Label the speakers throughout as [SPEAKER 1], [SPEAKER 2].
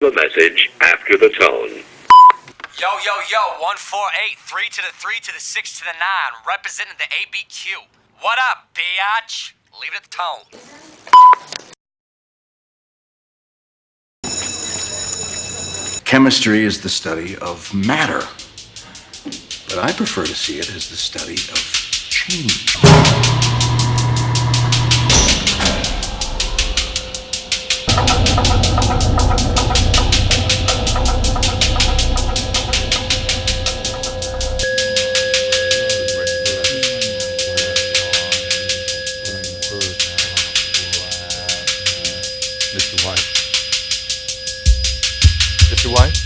[SPEAKER 1] a message after the tone.
[SPEAKER 2] Yo, 148, 3 to the 3 to the 6 to the 9, representing the ABQ. What up, biatch? Leave it at the tone.
[SPEAKER 3] Chemistry is the study of matter, but I prefer to see it as the study of change.
[SPEAKER 4] Mr. White?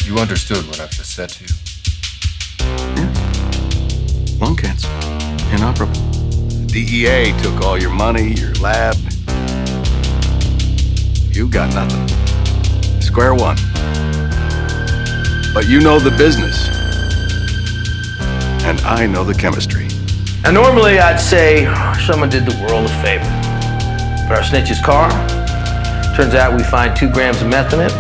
[SPEAKER 4] You understood what I've just said to you.
[SPEAKER 3] Yeah. Lung cancer. Inoperable. DEA took all your money, your lab. You got nothing. Square one. But you know the business. And I know the chemistry.
[SPEAKER 5] Now, normally I'd say someone did the world a favor. But our snitch's car, turns out we find 2 grams of meth in it.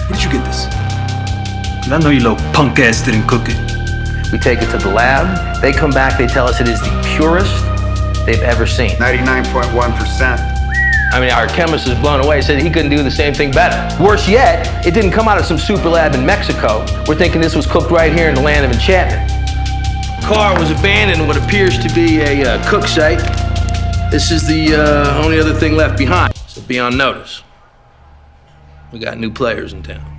[SPEAKER 6] Where'd you get this? 'Cause I know your little punk ass didn't cook it.
[SPEAKER 5] We take it to the lab. They come back, they tell us it is the purest they've ever seen.
[SPEAKER 7] 99.1%.
[SPEAKER 5] I mean, our chemist is blown away, said he couldn't do the same thing better. Worse yet, it didn't come out of some super lab in Mexico. We're thinking this was cooked right here in the land of enchantment. The car was abandoned in what appears to be a cook site. This is the only other thing left behind, so be on notice. We got new players in town.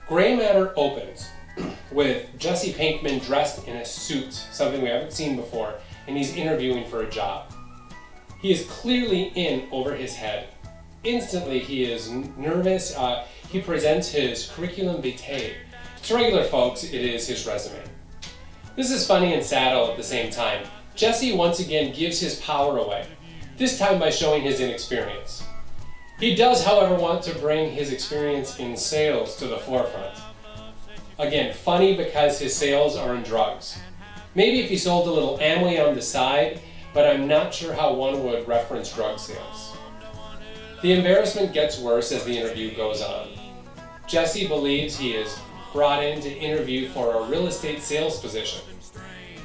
[SPEAKER 8] Gray Matter opens with Jesse Pinkman dressed in a suit, something we haven't seen before, and he's interviewing for a job. He is clearly in over his head. Instantly, he is nervous. He presents his curriculum vitae. To regular folks, it is his resume. This is funny and sad all at the same time. Jesse once again gives his power away, this time by showing his inexperience. He does, however, want to bring his experience in sales to the forefront. Again, funny because his sales are in drugs. Maybe if he sold a little Amway on the side, but I'm not sure how one would reference drug sales. The embarrassment gets worse as the interview goes on. Jesse believes he is brought in to interview for a real estate sales position.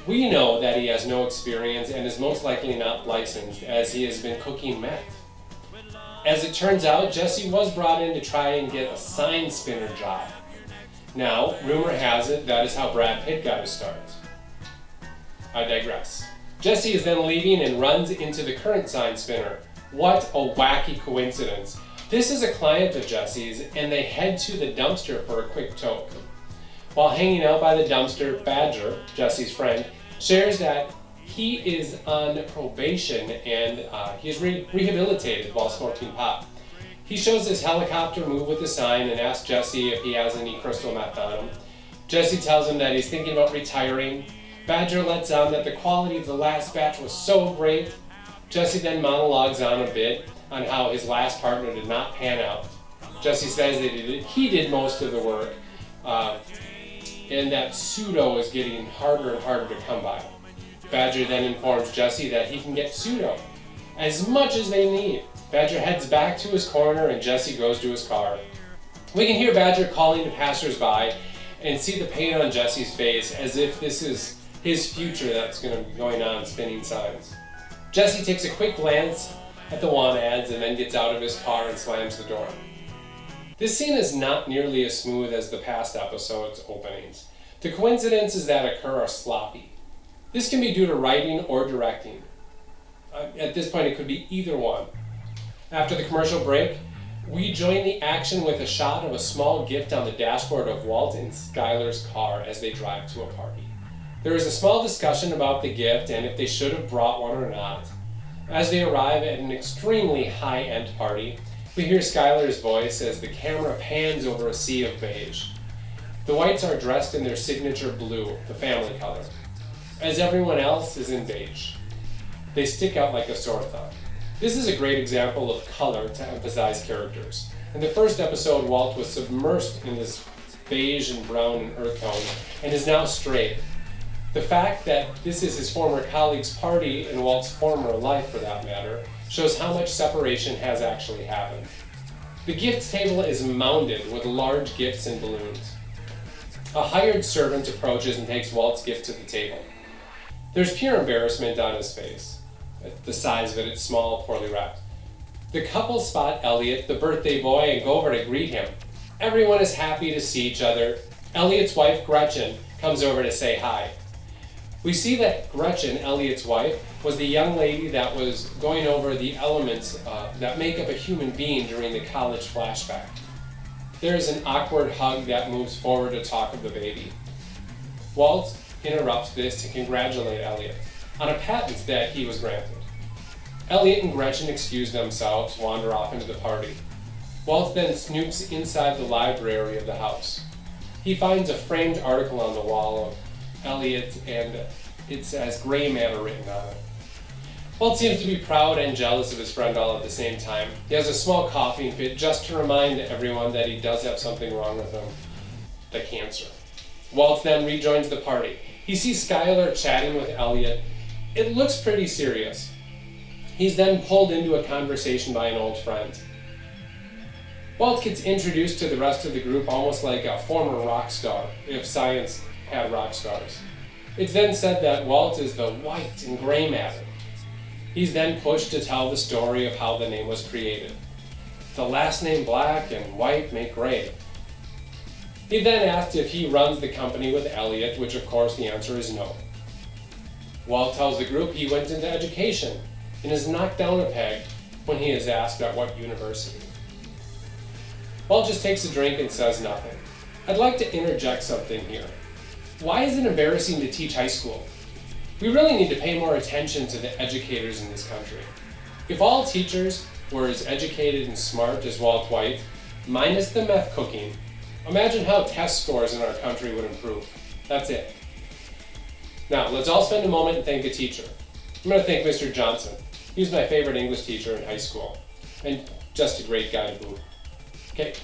[SPEAKER 8] We know that he has no experience and is most likely not licensed, as he has been cooking meth. As it turns out, Jesse was brought in to try and get a sign spinner job. Now, rumor has it that is how Brad Pitt got his start. I digress. Jesse is then leaving and runs into the current sign spinner. What a wacky coincidence. This is a client of Jesse's, and they head to the dumpster for a quick toke. While hanging out by the dumpster, Badger, Jesse's friend, shares that he is on probation and he is rehabilitated while smoking pot. He shows his helicopter move with the sign and asks Jesse if he has any crystal meth on him. Jesse tells him that he's thinking about retiring. Badger lets on that the quality of the last batch was so great Jesse then monologues on a bit on how his last partner did not pan out. Jesse says that he did most of the work, and that pseudo is getting harder and harder to come by. Badger then informs Jesse that he can get pseudo as much as they need. Badger heads back to his corner and Jesse goes to his car. We can hear Badger calling to passersby and see the pain on Jesse's face as if this is his future that's going to be going on spinning signs. Jesse takes a quick glance at the want ads and then gets out of his car and slams the door. This scene is not nearly as smooth as the past episode's openings. The coincidences that occur are sloppy. This can be due to writing or directing. At this point, it could be either one. After the commercial break, we join the action with a shot of a small gift on the dashboard of Walt and Skylar's car as they drive to a party. There is a small discussion about the gift and if they should have brought one or not. As they arrive at an extremely high-end party, we hear Skylar's voice as the camera pans over a sea of beige. The Whites are dressed in their signature blue, the family color, as everyone else is in beige. They stick out like a sore thumb. This is a great example of color to emphasize characters. In the first episode, Walt was submersed in this beige and brown and earth tone and is now straight. The fact that this is his former colleague's party and Walt's former life, for that matter, shows how much separation has actually happened. The gift table is mounded with large gifts and balloons. A hired servant approaches and takes Walt's gift to the table. There's pure embarrassment on his face. The size of it, it's small, poorly wrapped. The couple spot Elliot, the birthday boy, and go over to greet him. Everyone is happy to see each other. Elliot's wife, Gretchen, comes over to say hi. We see that Gretchen, Elliot's wife, was the young lady that was going over the elements that make up a human being during the college flashback. There is an awkward hug that moves forward to talk of the baby. Walt interrupts this to congratulate Elliot on a patent that he was granted. Elliot and Gretchen excuse themselves, wander off into the party. Walt then snoops inside the library of the house. He finds a framed article on the wall of Elliot, and it says gray matter written on it. Walt seems to be proud and jealous of his friend all at the same time. He has a small coughing fit just to remind everyone that he does have something wrong with him, the cancer. Walt then rejoins the party. He sees Skylar chatting with Elliot. It looks pretty serious. He's then pulled into a conversation by an old friend. Walt gets introduced to the rest of the group almost like a former rock star, if science had rock stars. It's then said that Walt is the white and gray matter. He's then pushed to tell the story of how the name was created. The last name black and white make gray. He then asked if he runs the company with Elliot, which of course the answer is no. Walt tells the group he went into education and is knocked down a peg when he is asked at what university. Walt just takes a drink and says nothing. I'd like to interject something here. Why is it embarrassing to teach high school? We really need to pay more attention to the educators in this country. If all teachers were as educated and smart as Walt White, minus the meth cooking, imagine how test scores in our country would improve. That's it. Now, let's all spend a moment and thank a teacher. I'm going to thank Mr. Johnson. He was my favorite English teacher in high school, and just a great guy to boot. Okay,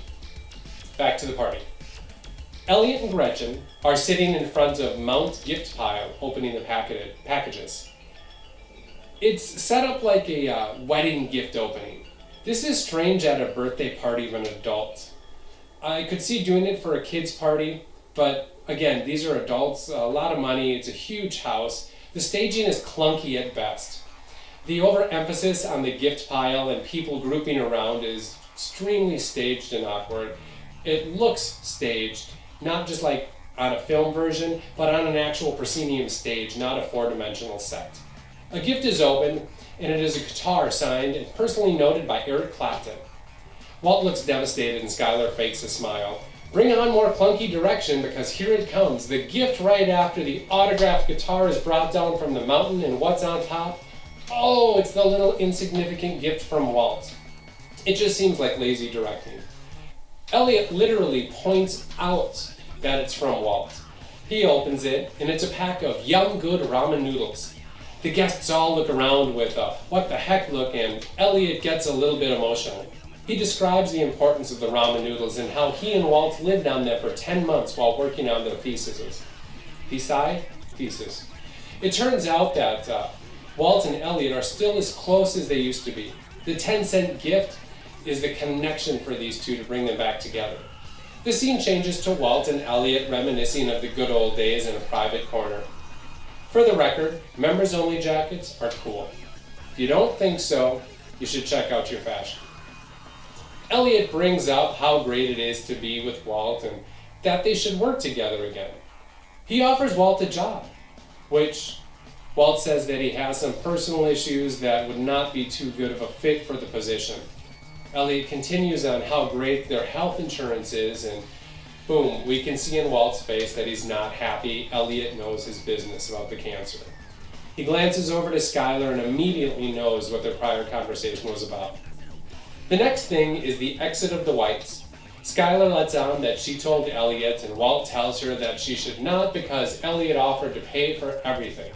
[SPEAKER 8] back to the party. Elliot and Gretchen are sitting in front of Mount Gift Pile opening the packages. It's set up like a wedding gift opening. This is strange at a birthday party of an adult. I could see doing it for a kid's party, but again, these are adults, a lot of money, it's a huge house. The staging is clunky at best. The overemphasis on the gift pile and people grouping around is extremely staged and awkward. It looks staged, not just like on a film version, but on an actual proscenium stage, not a four-dimensional set. A gift is opened, and it is a guitar signed and personally noted by Eric Clapton. Walt looks devastated and Skylar fakes a smile. Bring on more clunky direction because here it comes. The gift right after the autographed guitar is brought down from the mountain, and what's on top? Oh, it's the little insignificant gift from Walt. It just seems like lazy directing. Elliot literally points out that it's from Walt. He opens it, and it's a pack of Yum Good ramen noodles. The guests all look around with a what the heck look, and Elliot gets a little bit emotional. He describes the importance of the ramen noodles and how he and Walt lived on them for 10 months while working on their theses. Thesis. It turns out that Walt and Elliot are still as close as they used to be. The 10-cent gift is the connection for these two to bring them back together. The scene changes to Walt and Elliot reminiscing of the good old days in a private corner. For the record, members-only jackets are cool. If you don't think so, you should check out your fashion. Elliot brings up how great it is to be with Walt and that they should work together again. He offers Walt a job, which Walt says that he has some personal issues that would not be too good of a fit for the position. Elliot continues on how great their health insurance is, and boom, we can see in Walt's face that he's not happy. Elliot knows his business about the cancer. He glances over to Skylar and immediately knows what their prior conversation was about. The next thing is the exit of the Whites. Skylar lets on that she told Elliot, and Walt tells her that she should not because Elliot offered to pay for everything.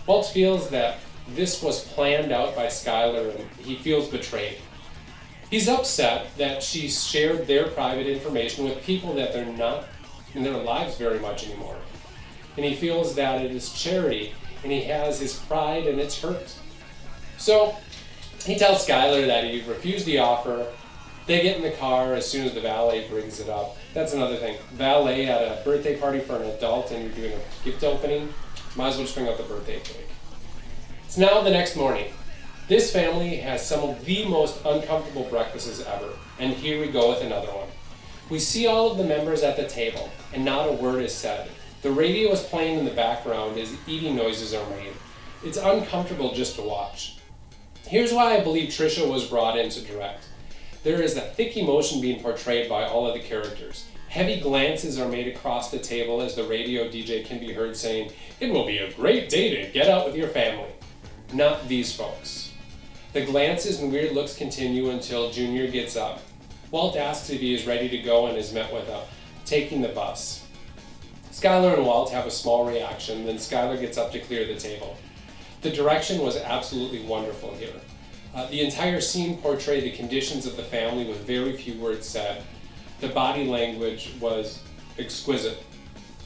[SPEAKER 8] Walt feels that this was planned out by Skylar and he feels betrayed. He's upset that she shared their private information with people that they're not in their lives very much anymore. And he feels that it is charity and he has his pride and it's hurt. So he tells Skylar that he refused the offer. They get in the car as soon as the valet brings it up. That's another thing. Valet at a birthday party for an adult and you're doing a gift opening, might as well just bring out the birthday cake. It's now the next morning. This family has some of the most uncomfortable breakfasts ever, and here we go with another one. We see all of the members at the table, and not a word is said. The radio is playing in the background as eating noises are made. It's uncomfortable just to watch. Here's why I believe Trisha was brought in to direct. There is a thick emotion being portrayed by all of the characters. Heavy glances are made across the table as the radio DJ can be heard saying, "It will be a great day to get out with your family." Not these folks. The glances and weird looks continue until Junior gets up. Walt asks if he is ready to go and is met with a taking the bus. Skylar and Walt have a small reaction, then Skylar gets up to clear the table. The direction was absolutely wonderful here. The entire scene portrayed the conditions of the family with very few words said. The body language was exquisite.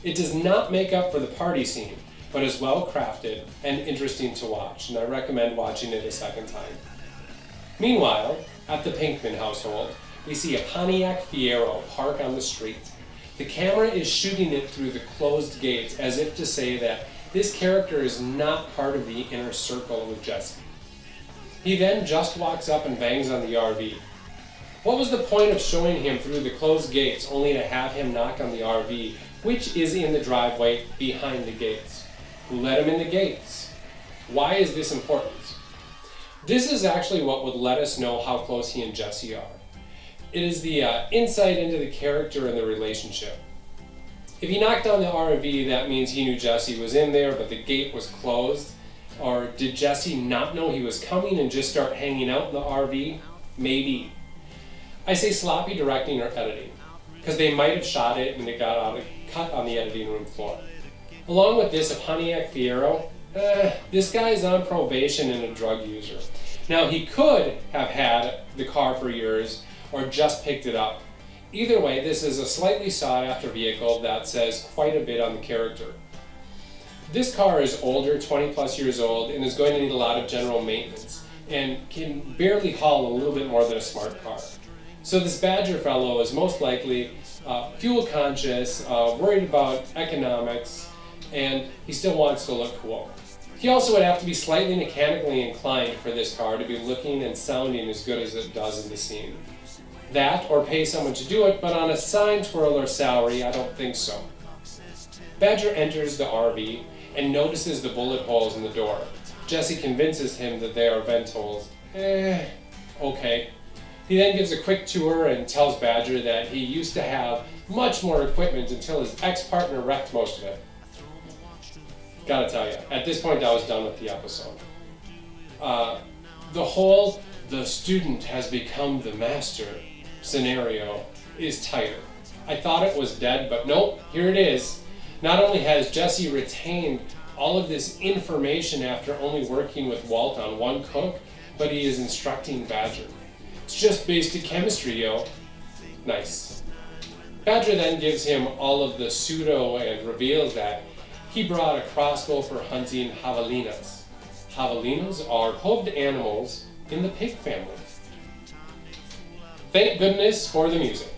[SPEAKER 8] It does not make up for the party scene, but is well crafted and interesting to watch, and I recommend watching it a second time. Meanwhile, at the Pinkman household, we see a Pontiac Fiero park on the street. The camera is shooting it through the closed gates as if to say that this character is not part of the inner circle with Jesse. He then just walks up and bangs on the RV. What was the point of showing him through the closed gates only to have him knock on the RV, which is in the driveway behind the gates? Who let him in the gates? Why is this important? This is actually what would let us know how close he and Jesse are. It is the insight into the character and the relationship. If he knocked on the RV, that means he knew Jesse was in there, but the gate was closed. Or did Jesse not know he was coming and just start hanging out in the RV? Maybe. I say sloppy directing or editing, because they might have shot it and it got cut on the editing room floor. Along with this, a Pontiac Fiero, this guy is on probation and a drug user. Now, he could have had the car for years or just picked it up. Either way, this is a slightly sought-after vehicle that says quite a bit on the character. This car is older, 20 plus years old, and is going to need a lot of general maintenance and can barely haul a little bit more than a smart car. So this Badger fellow is most likely fuel conscious, worried about economics, and he still wants to look cool. He also would have to be slightly mechanically inclined for this car to be looking and sounding as good as it does in the scene. That, or pay someone to do it, but on a sign twirl or salary, I don't think so. Badger enters the RV and notices the bullet holes in the door. Jesse convinces him that they are vent holes. Okay. He then gives a quick tour and tells Badger that he used to have much more equipment until his ex-partner wrecked most of it. Gotta tell you, at this point I was done with the episode. The student has become the master scenario is tighter. I thought it was dead, but nope, here it is. Not only has Jesse retained all of this information after only working with Walt on one cook, but he is instructing Badger. It's just basic chemistry, yo. Nice. Badger then gives him all of the pseudo and reveals that he brought a crossbow for hunting javelinas. Javelinas are hoofed animals in the pig family. Thank goodness for the music.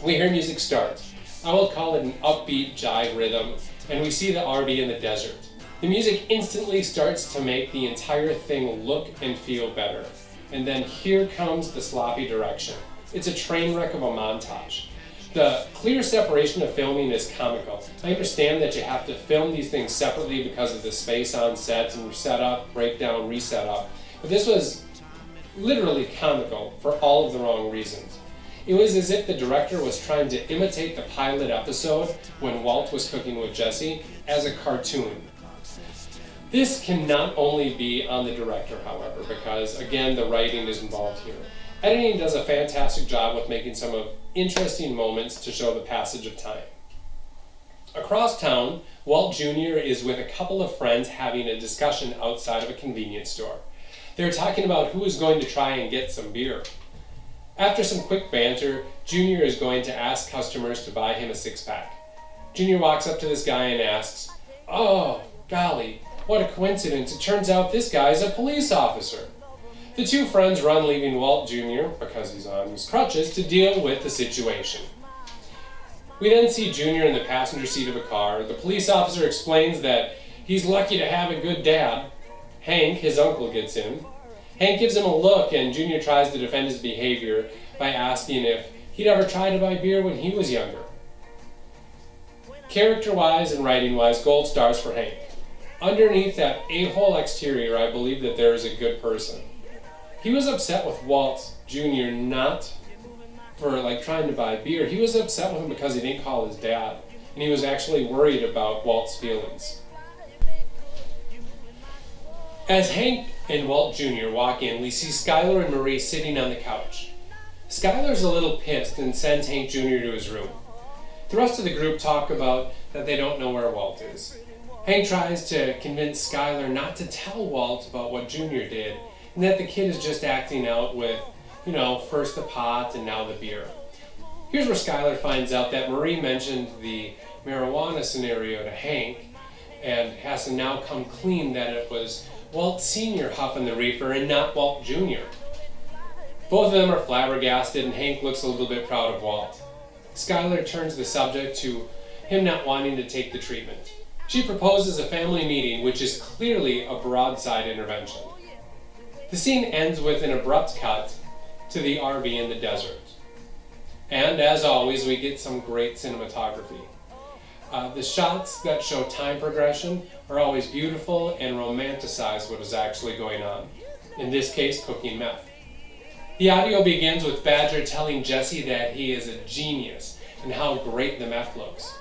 [SPEAKER 8] We hear music start. I will call it an upbeat jive rhythm, and we see the RV in the desert. The music instantly starts to make the entire thing look and feel better. And then here comes the sloppy direction. It's a train wreck of a montage. The clear separation of filming is comical. I understand that you have to film these things separately because of the space on set and set up, break down, reset up. But this was literally comical for all of the wrong reasons. It was as if the director was trying to imitate the pilot episode when Walt was cooking with Jesse as a cartoon. This can not only be on the director, however, because again, the writing is involved here. Editing does a fantastic job with making some of interesting moments to show the passage of time. Across town, Walt Jr. is with a couple of friends having a discussion outside of a convenience store. They're talking about who is going to try and get some beer. After some quick banter, Jr. is going to ask customers to buy him a six-pack. Jr. walks up to this guy and asks, "Oh, golly, what a coincidence. It turns out this guy is a police officer." The two friends run, leaving Walt Jr., because he's on his crutches, to deal with the situation. We then see Jr. in the passenger seat of a car. The police officer explains that he's lucky to have a good dad. Hank, his uncle, gets in. Hank gives him a look, and Jr. tries to defend his behavior by asking if he'd ever tried to buy beer when he was younger. Character-wise and writing-wise, gold stars for Hank. Underneath that a-hole exterior, I believe that there is a good person. He was upset with Walt Jr. not for trying to buy beer. He was upset with him because he didn't call his dad, and he was actually worried about Walt's feelings. As Hank and Walt Jr. walk in, we see Skylar and Marie sitting on the couch. Skylar's a little pissed and sends Hank Jr. to his room. The rest of the group talk about that they don't know where Walt is. Hank tries to convince Skylar not to tell Walt about what Jr. did, and that the kid is just acting out with, first the pot and now the beer. Here's where Skylar finds out that Marie mentioned the marijuana scenario to Hank and has to now come clean that it was Walt Sr. huffing the reefer and not Walt Jr. Both of them are flabbergasted, and Hank looks a little bit proud of Walt. Skylar turns the subject to him not wanting to take the treatment. She proposes a family meeting, which is clearly a broadside intervention. The scene ends with an abrupt cut to the RV in the desert. And as always, we get some great cinematography. The shots that show time progression are always beautiful and romanticize what is actually going on. In this case, cooking meth. The audio begins with Badger telling Jesse that he is a genius and how great the meth looks.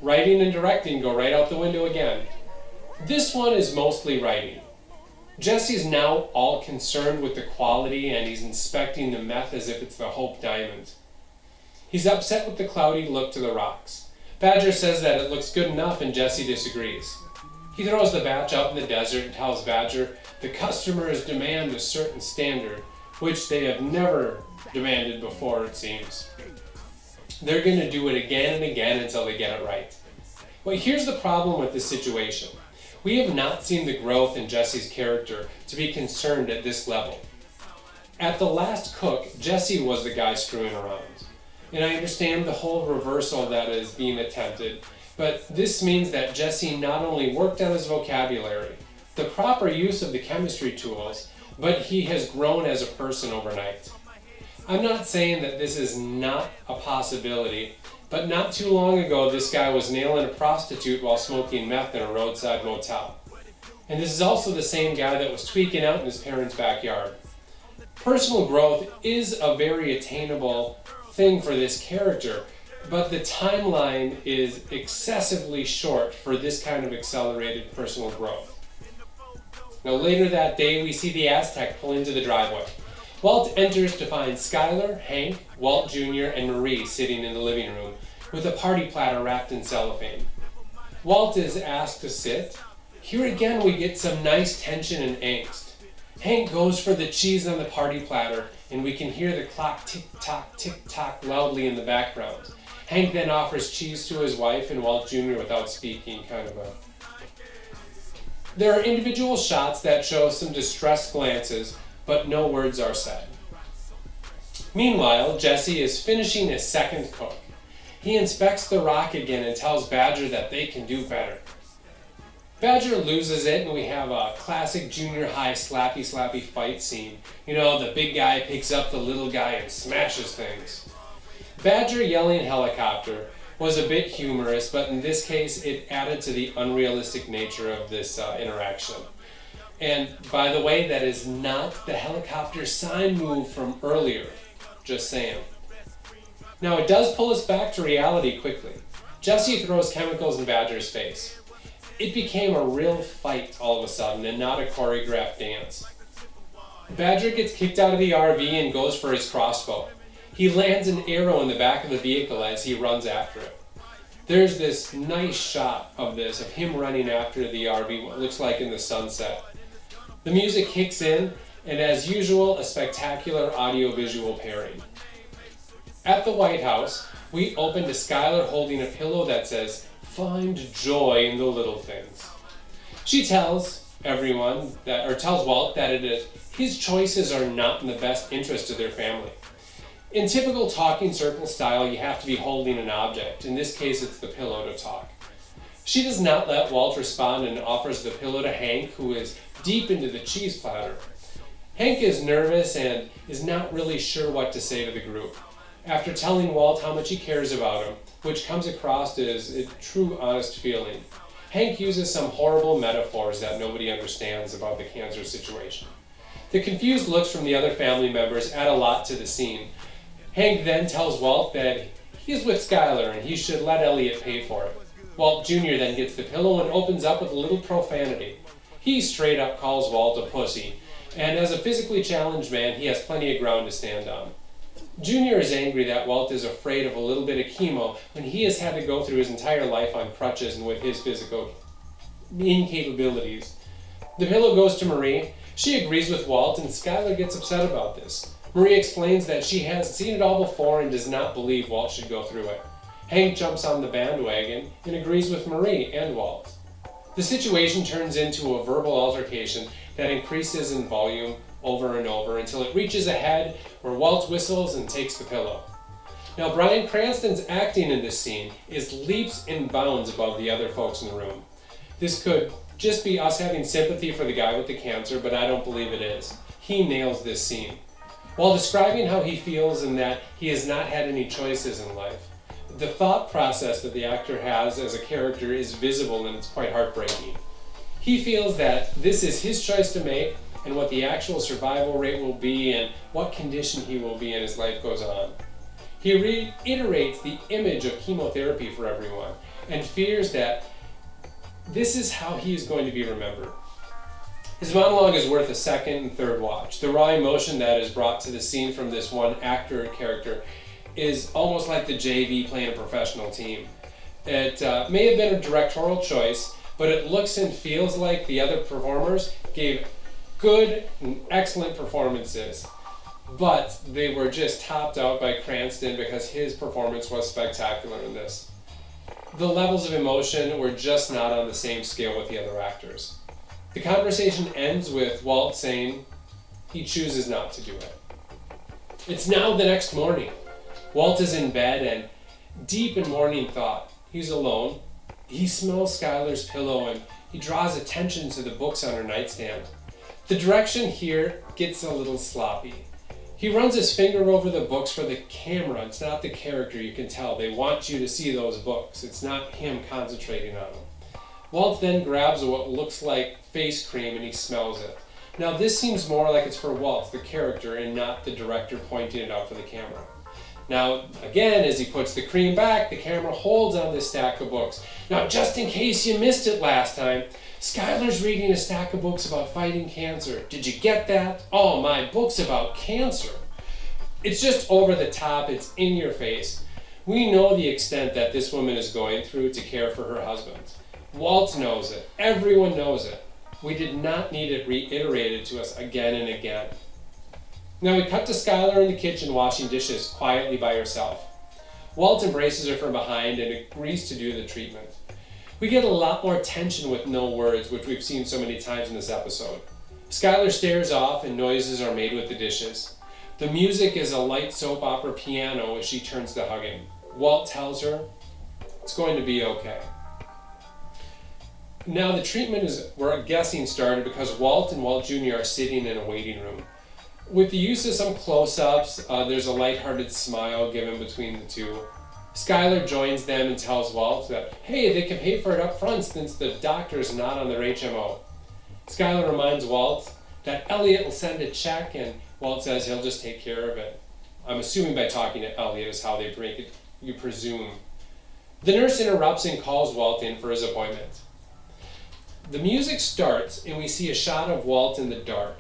[SPEAKER 8] Writing and directing go right out the window again. This one is mostly writing. Jesse's now all concerned with the quality, and he's inspecting the meth as if it's the Hope Diamond. He's upset with the cloudy look to the rocks. Badger says that it looks good enough, and Jesse disagrees. He throws the batch out in the desert and tells Badger the customers demand a certain standard, which they have never demanded before, it seems. They're going to do it again and again until they get it right. Well, here's the problem with this situation. We have not seen the growth in Jesse's character to be concerned at this level. At the last cook, Jesse was the guy screwing around. And I understand the whole reversal that is being attempted, but this means that Jesse not only worked on his vocabulary, the proper use of the chemistry tools, but he has grown as a person overnight. I'm not saying that this is not a possibility, but not too long ago this guy was nailing a prostitute while smoking meth in a roadside motel. And this is also the same guy that was tweaking out in his parents' backyard. Personal growth is a very attainable thing for this character, but the timeline is excessively short for this kind of accelerated personal growth. Now later that day, we see the Aztec pull into the driveway. Walt enters to find Skylar, Hank, Walt Jr., and Marie sitting in the living room with a party platter wrapped in cellophane. Walt is asked to sit. Here again we get some nice tension and angst. Hank goes for the cheese on the party platter, and we can hear the clock tick-tock loudly in the background. Hank then offers cheese to his wife and Walt Jr. without speaking, There are individual shots that show some distressed glances, but no words are said. Meanwhile, Jesse is finishing his second Coke. He inspects the rock again and tells Badger that they can do better. Badger loses it, and we have a classic junior high slappy fight scene. You know, the big guy picks up the little guy and smashes things. Badger yelling helicopter was a bit humorous, but in this case it added to the unrealistic nature of this interaction. And by the way, that is not the helicopter sign move from earlier. Just saying. Now it does pull us back to reality quickly. Jesse throws chemicals in Badger's face. It became a real fight all of a sudden and not a choreographed dance. Badger gets kicked out of the RV and goes for his crossbow. He lands an arrow in the back of the vehicle as he runs after it. There's this nice shot of him running after the RV, what looks like in the sunset. The music kicks in, and as usual, a spectacular audio-visual pairing. At the White House, we open to Skylar holding a pillow that says, "Find joy in the little things." She tells Walt that his choices are not in the best interest of their family. In typical talking circle style, you have to be holding an object. In this case, it's the pillow to talk. She does not let Walt respond and offers the pillow to Hank, who is deep into the cheese platter. Hank is nervous and is not really sure what to say to the group. After telling Walt how much he cares about him, which comes across as a true, honest feeling, Hank uses some horrible metaphors that nobody understands about the cancer situation. The confused looks from the other family members add a lot to the scene. Hank then tells Walt that he is with Skylar and he should let Elliot pay for it. Walt Jr. then gets the pillow and opens up with a little profanity. He straight up calls Walt a pussy, and as a physically challenged man, he has plenty of ground to stand on. Jr. is angry that Walt is afraid of a little bit of chemo when he has had to go through his entire life on crutches and with his physical incapabilities. The pillow goes to Marie. She agrees with Walt, and Skylar gets upset about this. Marie explains that she has seen it all before and does not believe Walt should go through it. Hank jumps on the bandwagon and agrees with Marie and Walt. The situation turns into a verbal altercation that increases in volume over and over until it reaches a head where Walt whistles and takes the pillow. Now, Bryan Cranston's acting in this scene is leaps and bounds above the other folks in the room. This could just be us having sympathy for the guy with the cancer, but I don't believe it is. He nails this scene. While describing how he feels and that he has not had any choices in life, the thought process that the actor has as a character is visible and it's quite heartbreaking. He feels that this is his choice to make and what the actual survival rate will be and what condition he will be in as life goes on. He reiterates the image of chemotherapy for everyone and fears that this is how he is going to be remembered. His monologue is worth a second and third watch. The raw emotion that is brought to the scene from this one actor character is almost like the JV playing a professional team. It may have been a directorial choice, but it looks and feels like the other performers gave good and excellent performances, but they were just topped out by Cranston because his performance was spectacular in this. The levels of emotion were just not on the same scale with the other actors. The conversation ends with Walt saying he chooses not to do it. It's now the next morning. Walt is in bed and deep in morning thought. He's alone. He smells Skylar's pillow and he draws attention to the books on her nightstand. The direction here gets a little sloppy. He runs his finger over the books for the camera. It's not the character, you can tell. They want you to see those books. It's not him concentrating on them. Walt then grabs what looks like face cream and he smells it. Now this seems more like it's for Walt, the character, and not the director pointing it out for the camera. Now, again, as he puts the cream back, the camera holds on this stack of books. Now, just in case you missed it last time, Skylar's reading a stack of books about fighting cancer. Did you get that? Oh, my books about cancer. It's just over the top, it's in your face. We know the extent that this woman is going through to care for her husband. Walt knows it. Everyone knows it. We did not need it reiterated to us again and again. Now we cut to Skylar in the kitchen washing dishes quietly by herself. Walt embraces her from behind and agrees to do the treatment. We get a lot more tension with no words, which we've seen so many times in this episode. Skylar stares off and noises are made with the dishes. The music is a light soap opera piano as she turns to hug him. Walt tells her it's going to be okay. Now the treatment is, we're guessing, started because Walt and Walt Jr. are sitting in a waiting room. With the use of some close-ups, there's a lighthearted smile given between the two. Skylar joins them and tells Walt that, hey, they can pay for it up front since the doctor's not on their HMO. Skylar reminds Walt that Elliot will send a check, and Walt says he'll just take care of it. I'm assuming by talking to Elliot is how they break it, you presume. The nurse interrupts and calls Walt in for his appointment. The music starts and we see a shot of Walt in the dark.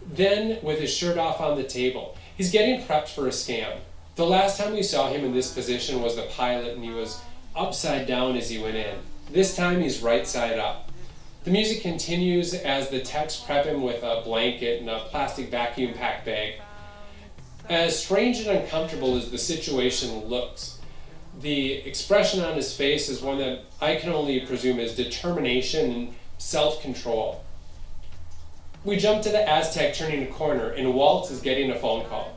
[SPEAKER 8] Then, with his shirt off on the table, he's getting prepped for a scam. The last time we saw him in this position was the pilot, and he was upside down as he went in. This time he's right side up. The music continues as the techs prep him with a blanket and a plastic vacuum pack bag. As strange and uncomfortable as the situation looks, the expression on his face is one that I can only presume is determination and self-control. We jump to the Aztec turning a corner, and Walt is getting a phone call.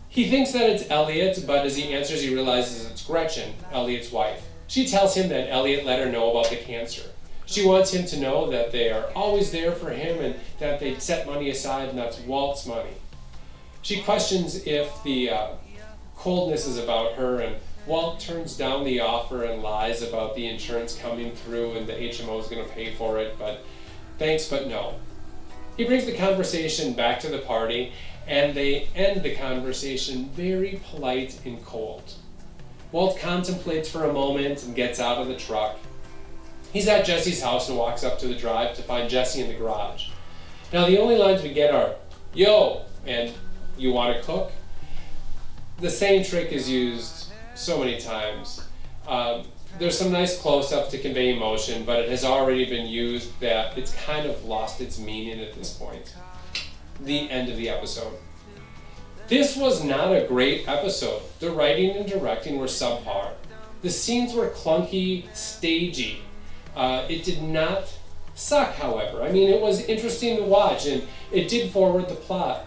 [SPEAKER 8] He thinks that it's Elliot, but as he answers, he realizes it's Gretchen, Elliot's wife. She tells him that Elliot let her know about the cancer. She wants him to know that they are always there for him and that they set money aside, and that's Walt's money. She questions if the coldness is about her, and Walt turns down the offer and lies about the insurance coming through and the HMO is going to pay for it, but thanks, but no. He brings the conversation back to the party, and they end the conversation very polite and cold. Walt contemplates for a moment and gets out of the truck. He's at Jesse's house and walks up to the drive to find Jesse in the garage. Now the only lines we get are, yo, and you want to cook? The same trick is used so many times. There's some nice close-ups to convey emotion, but it has already been used that it's kind of lost its meaning at this point. The end of the episode. This was not a great episode. The writing and directing were subpar. The scenes were clunky, stagey. It did not suck, however. I mean, it was interesting to watch, and it did forward the plot.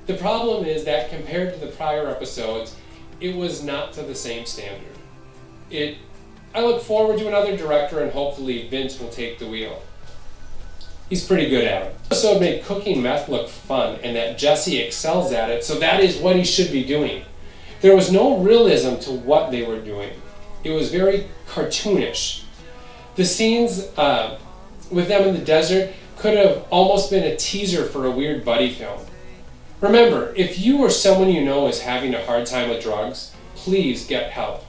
[SPEAKER 8] The problem is that compared to the prior episodes, it was not to the same standard. I look forward to another director, and hopefully Vince will take the wheel. He's pretty good at it. The episode made cooking meth look fun, and that Jesse excels at it, so that is what he should be doing. There was no realism to what they were doing. It was very cartoonish. The scenes with them in the desert could have almost been a teaser for a weird buddy film. Remember, if you or someone you know is having a hard time with drugs, please get help.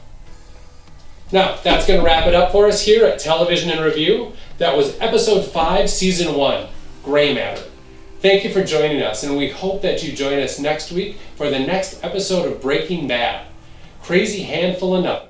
[SPEAKER 8] Now, that's going to wrap it up for us here at Television in Review. That was Episode 5, Season 1, Gray Matter. Thank you for joining us, and we hope that you join us next week for the next episode of Breaking Bad. Crazy handful of nothing.